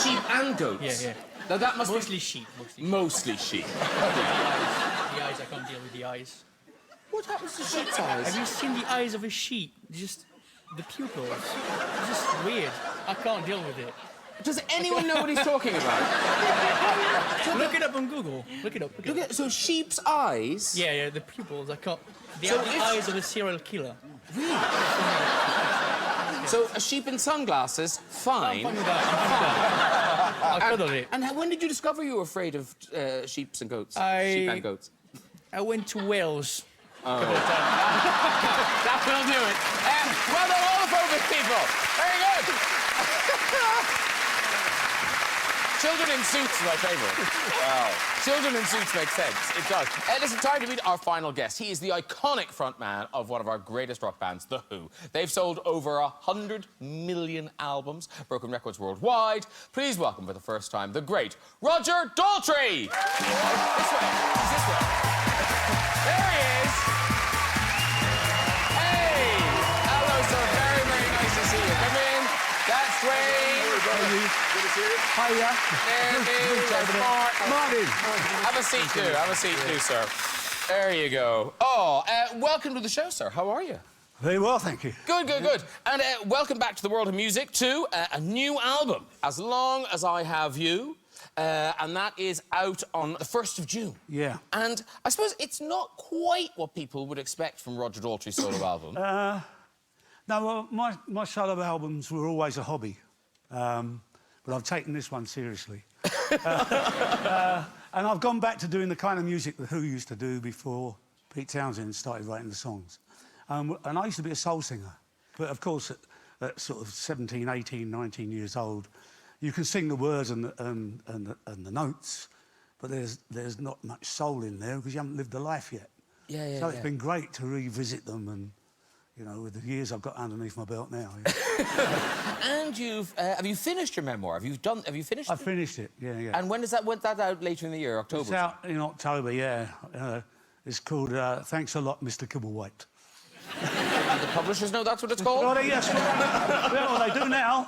[SPEAKER 2] Sheep and goats?
[SPEAKER 6] Yeah, yeah.
[SPEAKER 2] Now, that must
[SPEAKER 6] Mostly
[SPEAKER 2] be...
[SPEAKER 6] sheep.
[SPEAKER 2] Mostly sheep.
[SPEAKER 6] The eyes, I can't deal with the eyes.
[SPEAKER 2] What happens to sheep's eyes?
[SPEAKER 6] Have you seen the eyes of a sheep? Just the pupils. It's just weird. I can't deal with it.
[SPEAKER 2] Does anyone know what he's talking about?
[SPEAKER 6] Look it up on Google. Look it up.
[SPEAKER 2] Look at... So, sheep's eyes...
[SPEAKER 6] Yeah, yeah, the pupils. I can't... They
[SPEAKER 2] So
[SPEAKER 6] are the
[SPEAKER 2] if-
[SPEAKER 6] eyes of a serial killer.
[SPEAKER 2] So, a sheep in sunglasses, fine.
[SPEAKER 6] I'm fine with that. I'll cuddle it.
[SPEAKER 2] And when did you discover you were afraid of sheep and goats? Sheep and goats.
[SPEAKER 6] I went to Wales.
[SPEAKER 2] That will do it. Well done, all the focus people. Very good. Children in suits is my favourite. Wow. Children in suits makes sense. It does. Listen, time to meet our final guest. He is the iconic frontman of one of our greatest rock bands, The Who. They've sold over 100 million albums, broken records worldwide. Please welcome for the first time the great Roger Daltrey. This way. He's this way. There he is. Hey. Hello, sir. Very, very nice to see you. Come in. That's Dwayne. Good to see you.
[SPEAKER 3] Hiya.
[SPEAKER 2] There is Martin.
[SPEAKER 3] Martin.
[SPEAKER 2] Have a seat, too. Have a seat, too, sir. There you go. Oh, welcome to the show, sir. How are you?
[SPEAKER 3] Very well, thank you.
[SPEAKER 2] Good, good, good. And welcome back to the world of music, too. A new album, As Long As I Have You. And that is out on the 1st of June.
[SPEAKER 3] Yeah.
[SPEAKER 2] And I suppose it's not quite what people would expect from Roger Daltrey's solo album.
[SPEAKER 10] No, well, my solo albums were always a hobby, but I've taken this one seriously. And I've gone back to doing the kind of music that Who used to do before Pete Townsend started writing the songs. And I used to be a soul singer, but of course at sort of 17, 18, 19 years old, you can sing the words and the notes, but there's not much soul in there because you haven't lived a life yet.
[SPEAKER 2] Yeah, yeah,
[SPEAKER 10] So it's been great to revisit them and, you know, with the years I've got underneath my belt now. Yeah.
[SPEAKER 2] And have you finished your memoir? Have you finished
[SPEAKER 10] I finished it, yeah, yeah.
[SPEAKER 2] And when does that, went that out later in the year, October?
[SPEAKER 10] It's out in October, yeah. It's called Thanks a Lot, Mr. Kibblewhite.
[SPEAKER 2] The publishers know that's what it's called?
[SPEAKER 10] Oh, yes, well, they do now.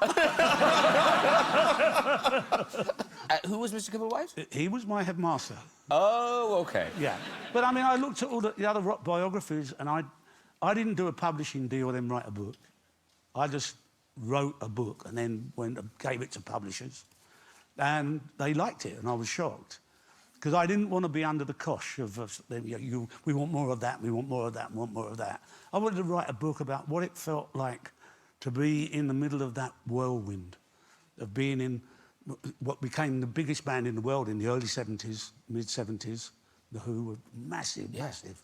[SPEAKER 2] Who was Mr. Kibblewhite?
[SPEAKER 10] He was my headmaster.
[SPEAKER 2] Oh, OK.
[SPEAKER 10] Yeah. But, I mean, I looked at all the other rock biographies and I didn't do a publishing deal and then write a book. I just wrote a book and then went and gave it to publishers. And they liked it, and I was shocked. Because I didn't want to be under the cosh of we want more of that, we want more of that, we want more of that. I wanted to write a book about what it felt like to be in the middle of that whirlwind, of being in what became the biggest band in the world in the early 70s, mid-70s. The Who were massive, massive.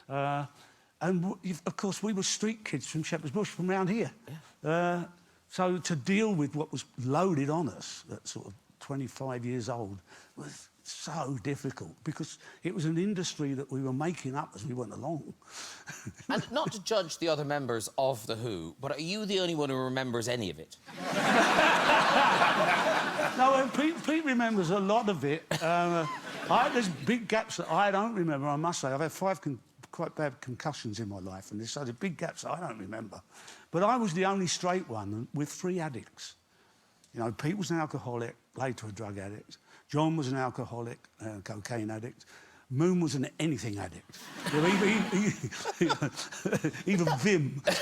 [SPEAKER 10] And, of course, we were street kids from Shepherd's Bush, from around here. Yeah. So to deal with what was loaded on us at sort of 25 years old was so difficult because it was an industry that we were making up as we went along.
[SPEAKER 2] And not to judge the other members of The Who, but are you the only one who remembers any of it?
[SPEAKER 10] No, Pete remembers a lot of it. There's big gaps that I don't remember, I must say. I've had 5 quite bad concussions in my life, and there's such big gaps that I don't remember. But I was the only straight one with 3 addicts. You know, Pete was an alcoholic, later a drug addict. John was an alcoholic, cocaine addict. Moon was an anything addict. Even Vim.
[SPEAKER 2] But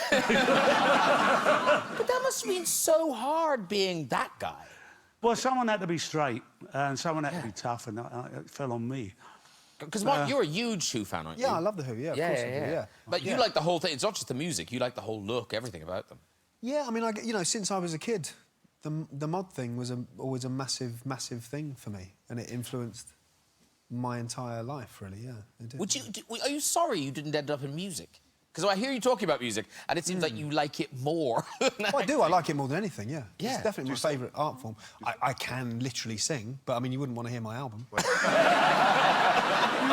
[SPEAKER 2] that must have been so hard being that guy.
[SPEAKER 10] Well, someone had to be straight, and someone had to be tough, and it fell on me.
[SPEAKER 2] Because, Mark, you're a huge Who fan, aren't you?
[SPEAKER 3] Yeah, I love The Who, yeah, of course I do, yeah.
[SPEAKER 2] But you like the whole thing. It's not just the music. You like the whole look, everything about them.
[SPEAKER 3] Yeah, I mean, you know, since I was a kid, the mod thing was always a massive, massive thing for me, and it influenced my entire life, really, yeah. It did.
[SPEAKER 2] Are you sorry you didn't end up in music? Because I hear you talking about music, and it seems like you like it more.
[SPEAKER 3] Well, I do. I like it more than anything, yeah.
[SPEAKER 2] Yeah.
[SPEAKER 3] It's definitely my favourite art form. I can literally sing, but, I mean, you wouldn't want to hear my album.
[SPEAKER 10] You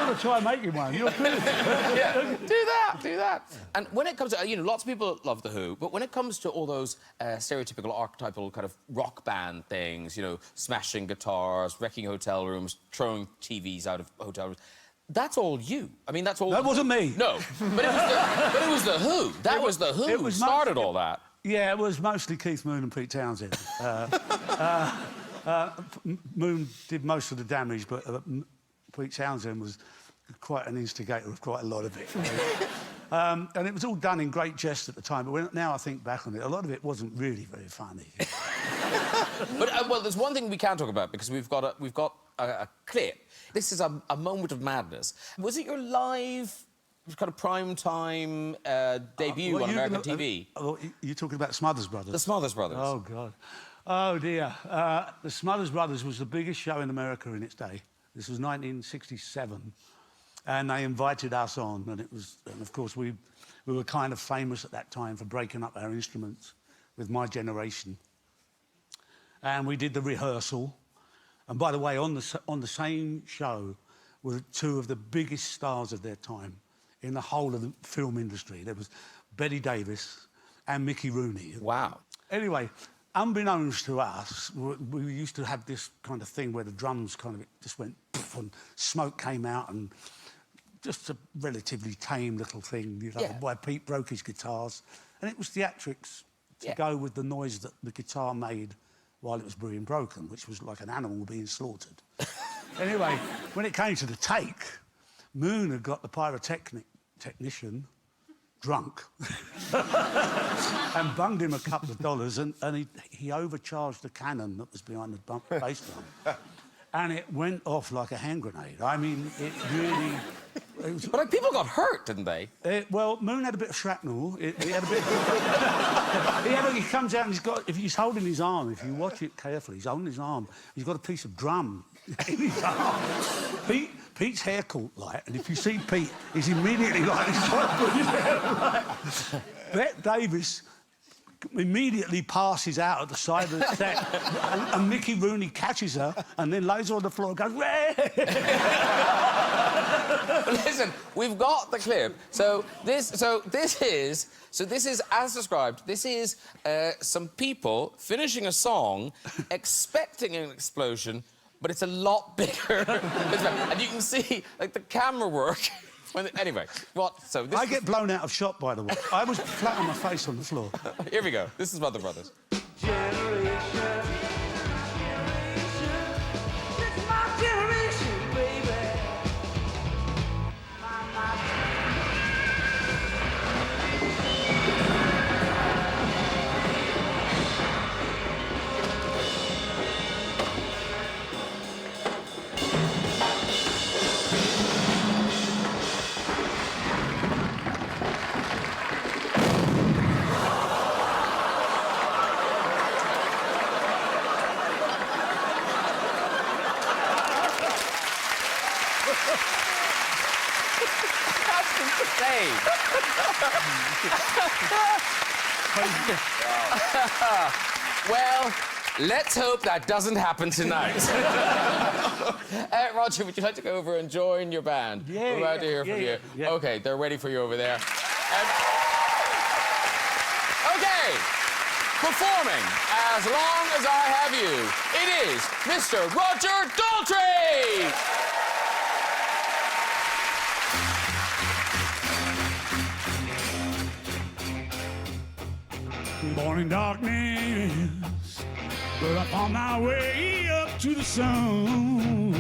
[SPEAKER 10] ought to try making one. You're good.
[SPEAKER 2] Yeah, do that. And when it comes to, you know, lots of people love The Who, but when it comes to all those stereotypical, archetypal kind of rock band things, you know, smashing guitars, wrecking hotel rooms, throwing TVs out of hotel rooms, that's all you. I mean, that's all...
[SPEAKER 10] That wasn't me.
[SPEAKER 2] No, but it was The Who. That was The Who who started all that.
[SPEAKER 10] Yeah, it was mostly Keith Moon and Pete Townsend. Moon did most of the damage, but Pete Townsend was quite an instigator of quite a lot of it. And it was all done in great jest at the time, but now I think back on it, a lot of it wasn't really very funny.
[SPEAKER 2] But, well, there's one thing we can talk about, because we've got a clip. This is a moment of madness. Was it your live, kind of prime-time debut on American TV?
[SPEAKER 10] You're talking about Smothers Brothers?
[SPEAKER 2] The Smothers Brothers.
[SPEAKER 10] Oh, God. Oh, dear. The Smothers Brothers was the biggest show in America in its day. This was 1967. And they invited us on, and of course, we were kind of famous at that time for breaking up our instruments with My Generation. And we did the rehearsal. And by the way, on the same show were two of the biggest stars of their time in the whole of the film industry. There was Betty Davis and Mickey Rooney.
[SPEAKER 2] Wow.
[SPEAKER 10] Anyway, unbeknownst to us, we used to have this kind of thing where the drums kind of just went poof, and smoke came out, and just a relatively tame little thing, you know, where Pete broke his guitars. And it was theatrics to go with the noise that the guitar made while it was being broken, which was like an animal being slaughtered. Anyway, when it came to the take, Moon had got the pyrotechnician drunk and bunged him a couple of dollars, and he overcharged the cannon that was behind the bass drum. And it went off like a hand grenade. I mean, it really...
[SPEAKER 2] But like, people got hurt, didn't they?
[SPEAKER 10] Well, Moon had a bit of shrapnel. He had a bit... he comes out and he's got... If he's holding his arm, if you watch it carefully, he's holding his arm, he's got a piece of drum in his arm. Pete's hair caught light, and if you see Pete, he's immediately like... He's trying to put his hair right. Bette Davis immediately passes out at the side of the set, and Mickey Rooney catches her and then lays her on the floor and goes,
[SPEAKER 2] Listen, we've got the clip. So this is as described. This is some people finishing a song, expecting an explosion, but it's a lot bigger. And you can see like the camera work. Anyway, what? So this
[SPEAKER 10] I get blown out of shot, by the way. I was flat on my face on the floor.
[SPEAKER 2] Here we go. This is Mother Brothers. Well, let's hope that doesn't happen tonight. Roger, would you like to go over and join your band?
[SPEAKER 10] Yeah,
[SPEAKER 2] we're about to hear from you.
[SPEAKER 10] Yeah.
[SPEAKER 2] OK, they're waiting for you over there. OK, performing As Long As I Have You, it is Mr. Roger Daltrey!
[SPEAKER 11] Born in darkness, but up on my way up to the sun.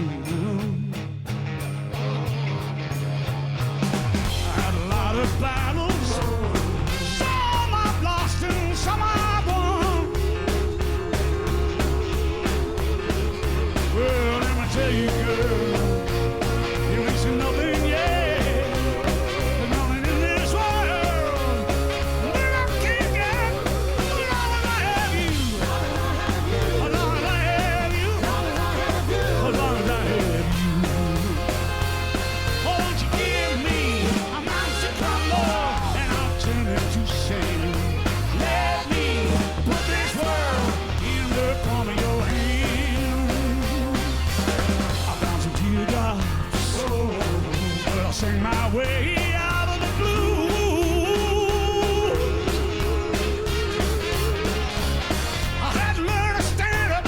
[SPEAKER 11] I had a lot of battles, some I've lost and some I've won. Well, let me tell you, girl, you ain't seen nothing yet. As long way out of the blue. I had to learn to stand up,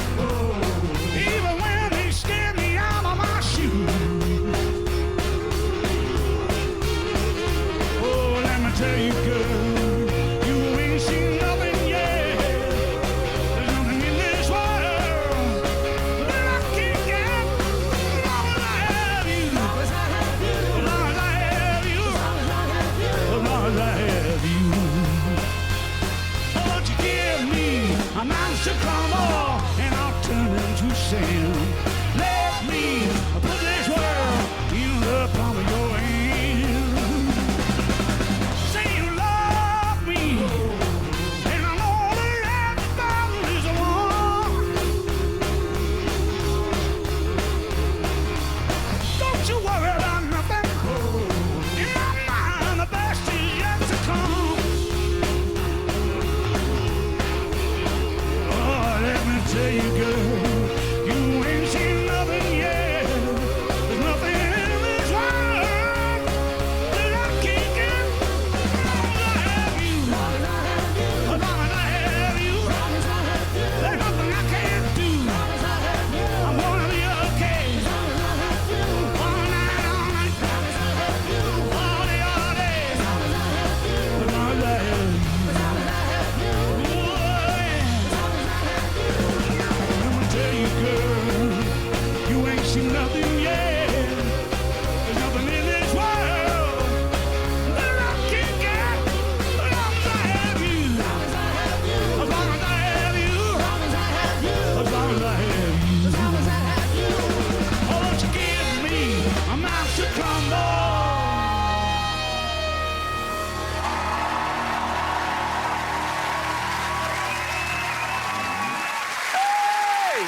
[SPEAKER 11] even when they scared me out of my shoes. Oh, let me tell you, girl, you ain't seen nothing yet. There's nothing in this world that I can't get as long as I have you. As long as I have you. As long as I have you. Oh, won't you give me a mountain to crumble and I'll turn into sand. Let me put this world in the palm of your hand. Say you love me, and I know that the Bible is the one. Don't you worry about nothing. In my mind, the best is yet to come. Oh, let me tell you, girl, you ain't seen nothing yet. There's nothing in this world that I can't get as long as I have you. As long as I have you. There's nothing I can't do. I'm gonna be okay. All night, all night. All day, all day. As long as I have you. Oh, yeah. Let me tell you, girl, you ain't seen nothing yet. There's nothing in this world that I can't get as long as I have you. As long as I have you. As long as I have you. Oh, won't you give me a mouth to crumble?
[SPEAKER 2] Hey!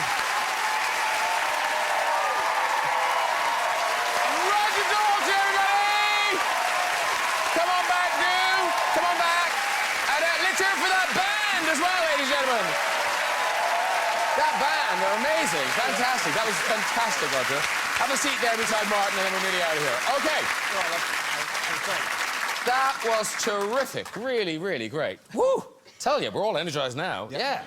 [SPEAKER 2] Roger Daltrey, everybody! Come on back, dude. Come on back. And let's hear it for that band as well, ladies and gentlemen. That band, they're amazing. Fantastic. That was fantastic, Roger. Have a seat there beside Martin and then we're nearly out of here. Okay. That was terrific. Really, really great. Woo! Tell you, we're all energized now. Yeah.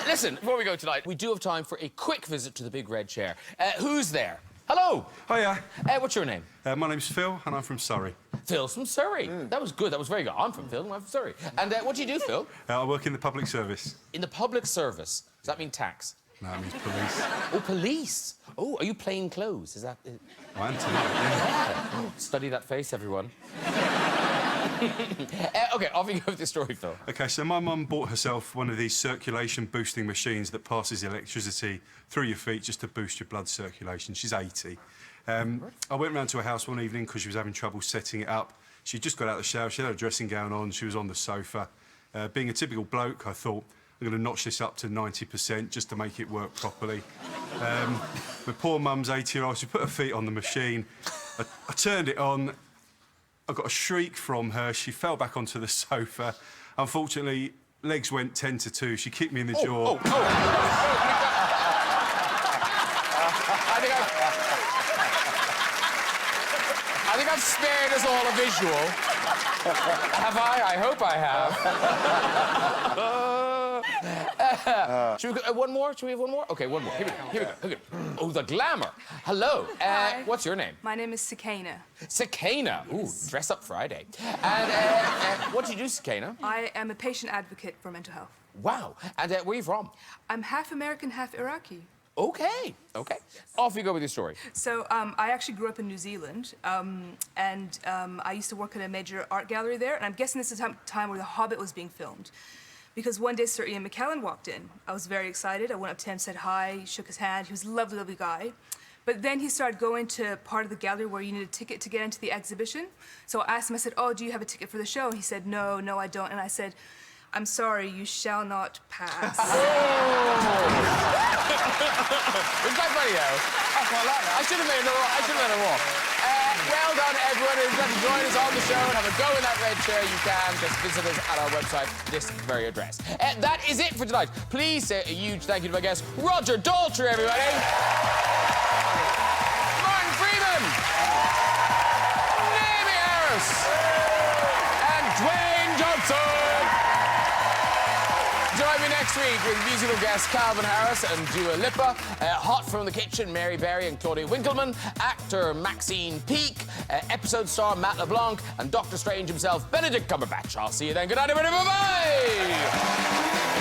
[SPEAKER 2] Listen, before we go tonight, we do have time for a quick visit to the big red chair. Who's there? Hello.
[SPEAKER 12] Hiya.
[SPEAKER 2] What's your name?
[SPEAKER 12] My name's Phil, and I'm from Surrey.
[SPEAKER 2] Phil's from Surrey. That was good. That was very good. I'm from Phil, and I'm from Surrey. And what do you do, Phil?
[SPEAKER 12] I work in the public service.
[SPEAKER 2] In the public service. Does that mean tax?
[SPEAKER 12] No, it means police.
[SPEAKER 2] Oh, police. Oh, are you plain clothes? Is that...
[SPEAKER 12] I am tonight, yeah.
[SPEAKER 2] Study that face, everyone. OK, off you go with the story, Phil.
[SPEAKER 12] OK, so my mum bought herself one of these circulation-boosting machines that passes electricity through your feet just to boost your blood circulation. She's 80. I went round to her house one evening because she was having trouble setting it up. She just got out of the shower, she had her dressing gown on, she was on the sofa. Being a typical bloke, I thought, I'm going to notch this up to 90% just to make it work properly. My poor mum's 80-year-old, she put her feet on the machine. I turned it on. I got a shriek from her. She fell back onto the sofa. Unfortunately, legs went 10 to 2. She kicked me in the jaw.
[SPEAKER 2] I think I've spared us all a visual. Have I? I hope I have. Should we go, one more? Should we have one more? OK, one more. Here we go. Here we go. Here we go. Oh, the glamour. Hello.
[SPEAKER 13] Hi.
[SPEAKER 2] What's your name?
[SPEAKER 13] My name is Sakina.
[SPEAKER 2] Sakina. Ooh, dress up Friday. And what do you do, Sakina?
[SPEAKER 13] I am a patient advocate for mental health.
[SPEAKER 2] Wow. And where are you from?
[SPEAKER 13] I'm half American, half Iraqi.
[SPEAKER 2] OK. OK. Off you go with your story.
[SPEAKER 13] So I actually grew up in New Zealand, and I used to work at a major art gallery there, and I'm guessing this is the time where The Hobbit was being filmed. Because one day Sir Ian McKellen walked in. I was very excited. I went up to him, said hi, shook his hand. He was a lovely, lovely guy. But then he started going to part of the gallery where you need a ticket to get into the exhibition. So I asked him, I said, oh, do you have a ticket for the show? And he said, no, I don't. And I said, I'm sorry, you shall not pass.
[SPEAKER 2] It's quite funny, though. I should have made a walk. Well done, everyone who's going to join us on the show and have a go in that red chair. You can just visit us at our website, this very address. That is it for tonight. Please say a huge thank you to my guest, Roger Daltrey, everybody. Martin Freeman. Harris and Dwayne Johnson. Join me next week with musical guests Calvin Harris and Dua Lipa, Hot from the Kitchen, Mary Berry and Claudia Winkleman, actor Maxine Peake, episode star Matt LeBlanc, and Doctor Strange himself, Benedict Cumberbatch. I'll see you then. Good night, everybody. Bye-bye.